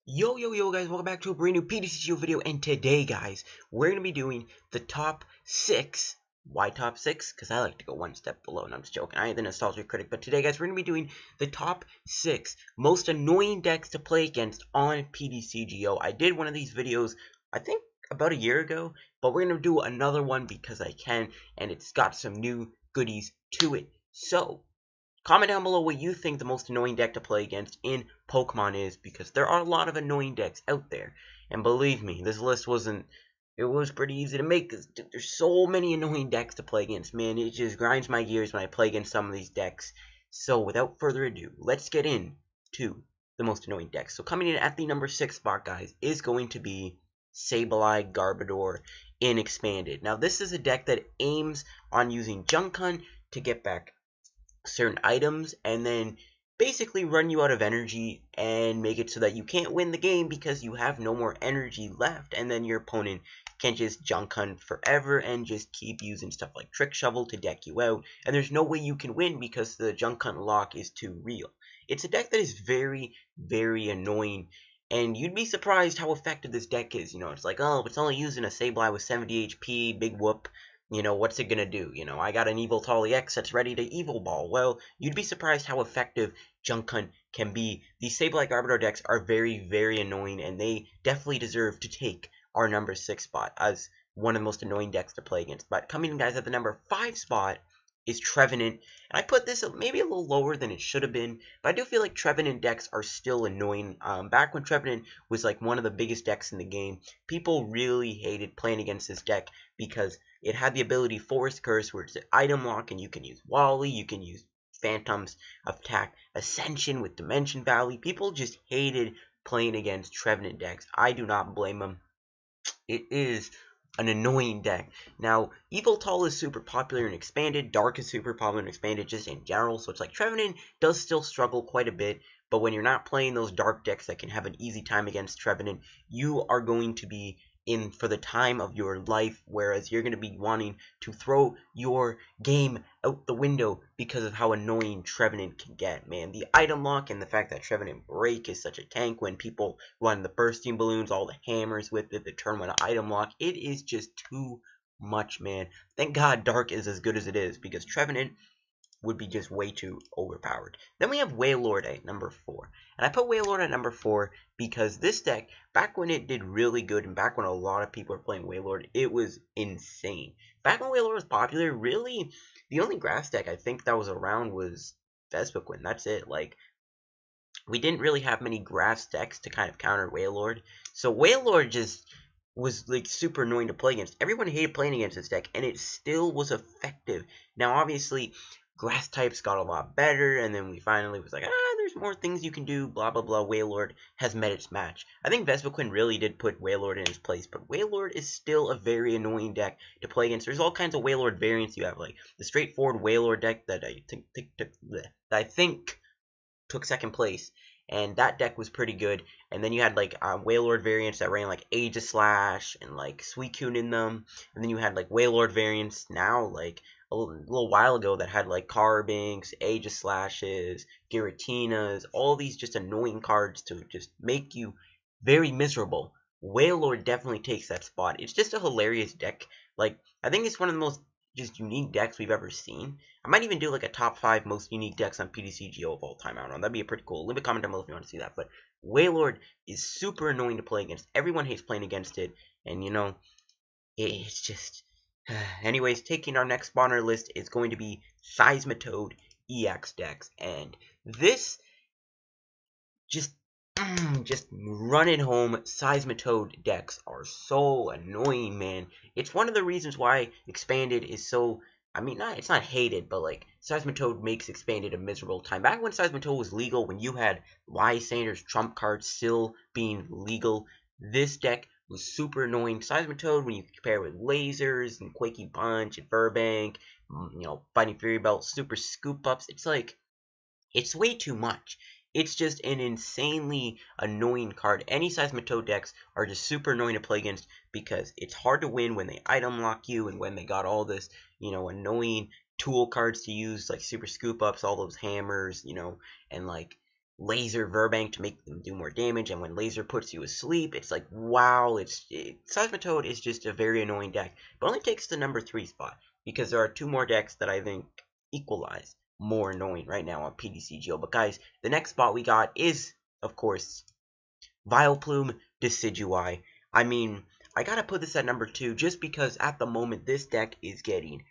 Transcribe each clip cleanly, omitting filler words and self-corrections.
Yo guys, welcome back to a brand new PTCGO video, and today guys, we're going to be doing the top 6. Why top 6? Because I like to go one step below, and I'm just joking, I ain't the nostalgia critic, but today guys, we're going to be doing the top 6 most annoying decks to play against on PTCGO. I did one of these videos, I think about a year ago, but we're going to do another one because I can, and it's got some new goodies to it. So, comment down below what you think the most annoying deck to play against in Pokemon is, because there are a lot of annoying decks out there. And believe me, this list it was pretty easy to make, because there's so many annoying decks to play against, man. It just grinds my gears when I play against some of these decks. So without further ado, let's get into the most annoying decks. So coming in at the number 6 spot, guys, is going to be Sableye Garbodor in Expanded. Now, this is a deck that aims on using Junk Hunt to get back certain items and then basically run you out of energy and make it so that you can't win the game because you have no more energy left, and then your opponent can just junk hunt forever and just keep using stuff like Trick Shovel to deck you out, and there's no way you can win because the junk hunt lock is too real. It's a deck that is very annoying, and you'd be surprised how effective this deck is. It's like, oh, it's only using a Sableye with 70 HP, big whoop. What's it gonna do? I got an Evil Tolly X that's ready to Evil Ball. Well, you'd be surprised how effective Junk Hunt can be. These Sableye Garbodor decks are very annoying, and they definitely deserve to take our number 6 spot as one of the most annoying decks to play against. But coming in, guys, at the number 5 spot is Trevenant. And I put this maybe a little lower than it should have been, but I do feel like Trevenant decks are still annoying. Back when Trevenant was like one of the biggest decks in the game, people really hated playing against this deck because it had the ability Forest Curse, where it's an item lock, and you can use Wally, you can use Phantom's Attack Ascension with Dimension Valley. People just hated playing against Trevenant decks. I do not blame them. It is an annoying deck. Now, Yveltal is super popular and Expanded. Dark is super popular and Expanded just in general. So it's like Trevenant does still struggle quite a bit. But when you're not playing those dark decks that can have an easy time against Trevenant, you are going to be in for the time of your life, whereas you're going to be wanting to throw your game out the window because of how annoying Trevenant can get, man. The item lock and the fact that Trevenant Break is such a tank when people run the bursting balloons, all the hammers with it, the turn 1 item lock, it is just too much, man. Thank God Dark is as good as it is, because Trevenant would be just way too overpowered. Then we have Wailord at number 4. And I put Wailord at number 4 because this deck, back when it did really good and back when a lot of people were playing Wailord, it was insane. Back when Wailord was popular, really, the only grass deck I think that was around was Vespiquen. That's it. Like, we didn't really have many grass decks to kind of counter Wailord. So Wailord just was like super annoying to play against. Everyone hated playing against this deck, and it still was effective. Now, obviously, grass types got a lot better, and then we finally was like, there's more things you can do, blah, blah, blah. Wailord has met its match. I think Vespiquen really did put Wailord in his place, but Wailord is still a very annoying deck to play against. There's all kinds of Wailord variants. You have, like, the straightforward Wailord deck that I think took second place, and that deck was pretty good. And then you had like Wailord variants that ran like Aegislash and like Suicune in them, and then you had like Wailord variants now, like a little while ago, that had like Carbinks, Aegislashes, Giratinas, all these just annoying cards to just make you very miserable. Wailord definitely takes that spot. It's just a hilarious deck. Like, I think it's one of the most just unique decks we've ever seen. I might even do like a top 5 most unique decks on PTCGO of all time. I don't know. That'd be a pretty cool. Leave a comment down below if you want to see that. But Wailord is super annoying to play against. Everyone hates playing against it. And it's just... Anyways, taking our next spot on our list is going to be Seismitoad EX decks. And this just run it home. Seismitoad decks are so annoying, man. It's one of the reasons why Expanded is so... I mean, it's not hated, but like, Seismitoad makes Expanded a miserable time. Back when Seismitoad was legal, when you had Lysander's trump cards still being legal, this deck was super annoying. Seismitoad, when you compare it with Lasers and Quakey Punch and Burbank, Fighting Fury Belt, Super Scoop Ups, it's like, it's way too much. It's just an insanely annoying card. Any Seismitoad decks are just super annoying to play against because it's hard to win when they item lock you and when they got all this, annoying tool cards to use, like Super Scoop Ups, all those hammers, and like, Laser Verbank to make them do more damage, and when Laser puts you asleep, it's like, wow, Seismitoad is just a very annoying deck, but only takes the number 3 spot, because there are 2 more decks that I think equalize more annoying right now on PTCGO. But guys, the next spot we got is, of course, Vileplume Decidueye. I mean, I gotta put this at number 2 just because at the moment this deck is getting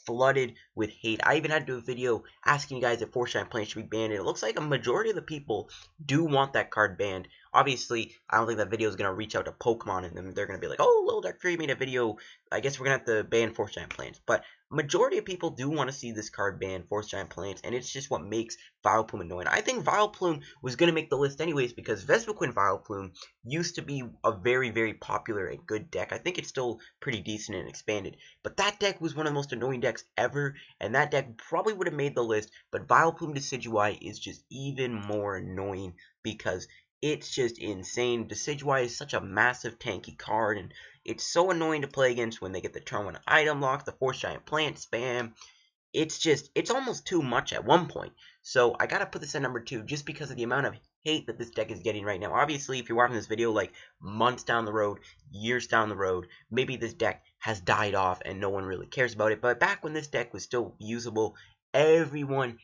flooded with hate. I even had to do a video asking you guys if 4-Shine Plant should be banned, and it looks like a majority of the people do want that card banned. Obviously, I don't think that video is going to reach out to Pokemon, and they're going to be like, oh, Little Dark Fury made a video, I guess we're going to have to ban 4-Shine Plants. But majority of people do want to see this card banned, 4-Shine Plants, and it's just what makes Vileplume annoying. I think Vileplume was going to make the list anyways because Vespiquen Vileplume used to be a very, very popular and good deck. I think it's still pretty decent and expanded. But that deck was one of the most annoying decks ever, and that deck probably would have made the list, but Vileplume Decidueye is just even more annoying because it's just insane. Decidueye is such a massive tanky card, and it's so annoying to play against when they get the turn 1 item lock, the 4-Giant Plant spam. It's almost too much at one point. So I gotta put this at number 2 just because of the amount of hate that this deck is getting right now. Obviously, if you're watching this video like months down the road, years down the road, maybe this deck has died off and no one really cares about it. But back when this deck was still usable, everyone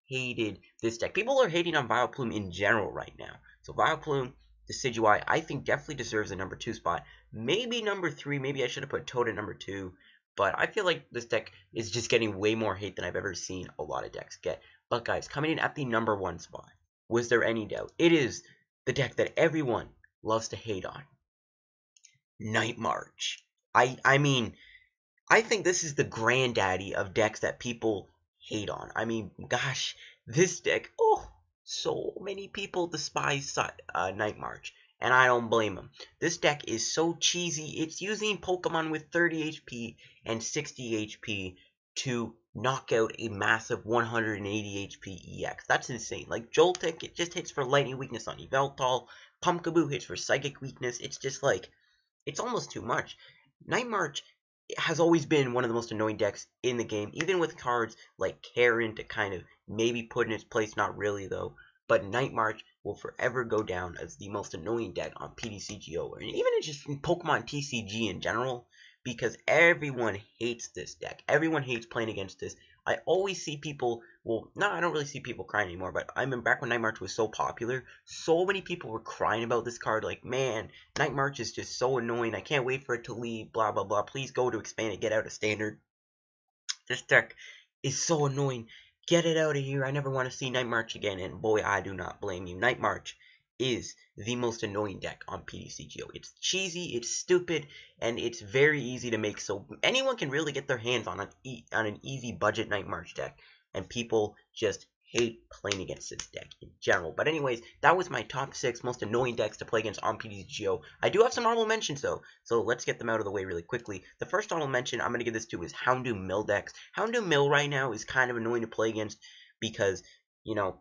hated this deck. People are hating on Vileplume in general right now. So Vileplume, Decidueye, I think definitely deserves a number 2 spot. Maybe number 3, maybe I should have put Toad at number 2. But I feel like this deck is just getting way more hate than I've ever seen a lot of decks get. But guys, coming in at the number 1 spot, was there any doubt? It is the deck that everyone loves to hate on. Night March. I mean, I think this is the granddaddy of decks that people hate on. I mean, gosh, this deck, oh, so many people despise Night March, and I don't blame them. This deck is so cheesy. It's using Pokemon with 30 HP and 60 HP to knock out a massive 180 HP EX. That's insane. Like, Joltik, it just hits for lightning weakness on Yveltal. Pumpkaboo hits for psychic weakness. It's just like, it's almost too much. Night March has always been one of the most annoying decks in the game, even with cards like Karen to kind of maybe put in its place, not really though. But Night March will forever go down as the most annoying deck on PTCGO, and even just in Pokemon TCG in general, because everyone hates this deck. Everyone hates playing against this. I always see people, well, no, I don't really see people crying anymore, but I remember back when Night March was so popular, so many people were crying about this card, like, man, Night March is just so annoying, I can't wait for it to leave, blah, blah, blah, please go to expand it, get out of standard. This deck is so annoying, get it out of here, I never want to see Night March again, and boy, I do not blame you. Night March is the most annoying deck on PTCGO. It's cheesy, it's stupid, and it's very easy to make, so anyone can really get their hands on an easy budget Night March deck, and people just hate playing against this deck in general. But anyways, that was my top 6 most annoying decks to play against on PTCGO. I do have some honorable mentions though, so let's get them out of the way really quickly. The first honorable mention I'm going to give this to is Houndoom Mill decks. Houndoom Mill right now is kind of annoying to play against because, you know,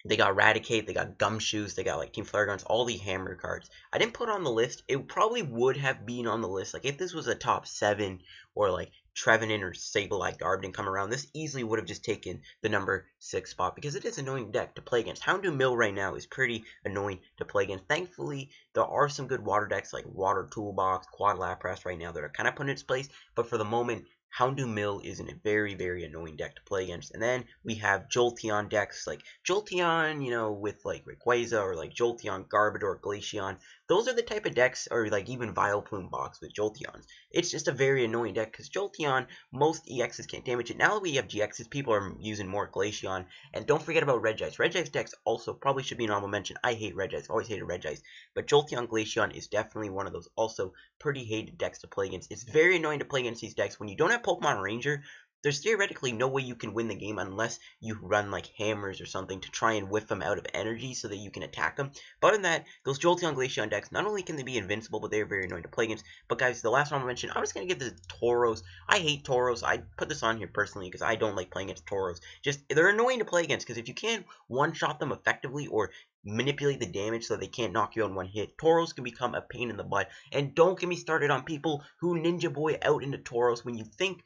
they got Raticate, they got Gumshoes, they got like Team Flare Guns, all the hammer cards. I didn't put it on the list. It probably would have been on the list. Like if this was a top 7 or like Trevenant or Sableye Garb didn't come around, this easily would have just taken the number 6 spot because it is an annoying deck to play against. Houndoom Mill right now is pretty annoying to play against. Thankfully, there are some good water decks like Water Toolbox, Quad Lapras right now that are kind of put in its place, but for the moment, Houndoom Mill is a very, very annoying deck to play against. And then we have Jolteon decks, like Jolteon, you know, with like Rayquaza, or like Jolteon Garbodor, Glaceon. Those are the type of decks, or like even Vileplume box with Jolteons. It's just a very annoying deck, because Jolteon, most EXs can't damage it. Now that we have GXs, people are using more Glaceon. And don't forget about Regice. Regice decks also probably should be an honorable mention. I hate Regice, always hated Regice. But Jolteon Glaceon is definitely one of those also pretty hated decks to play against. It's very annoying to play against these decks. When you don't have Pokemon Ranger, there's theoretically no way you can win the game unless you run like hammers or something to try and whiff them out of energy so that you can attack them. But other than that, those Jolteon Glaceon decks, not only can they be invincible, but they're very annoying to play against. But guys, the last one I mentioned, I'm just going to give this Tauros. I hate Tauros. I put this on here personally because I don't like playing against Tauros. Just, they're annoying to play against because if you can't one-shot them effectively or manipulate the damage so they can't knock you out in one hit, Tauros can become a pain in the butt. And don't get me started on people who Ninja Boy out into Tauros when you think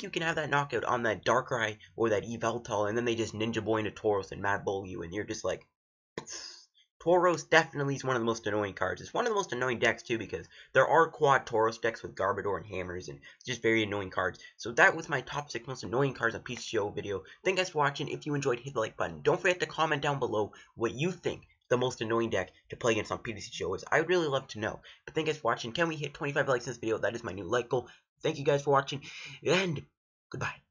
you can have that knockout on that Darkrai or that Yveltal, and then they just Ninja Boy into Tauros and Mad Bull you, and you're just like, Tauros definitely is one of the most annoying cards. It's one of the most annoying decks too because there are quad Tauros decks with Garbodor and Hammers and just very annoying cards. So that was my top 6 most annoying cards on PTCGO video. Thank you guys for watching. If you enjoyed, hit the like button. Don't forget to comment down below what you think the most annoying deck to play against on PTCGO is. I would really love to know. But thank you guys for watching. Can we hit 25 likes in this video? That is my new like goal. Thank you guys for watching and goodbye.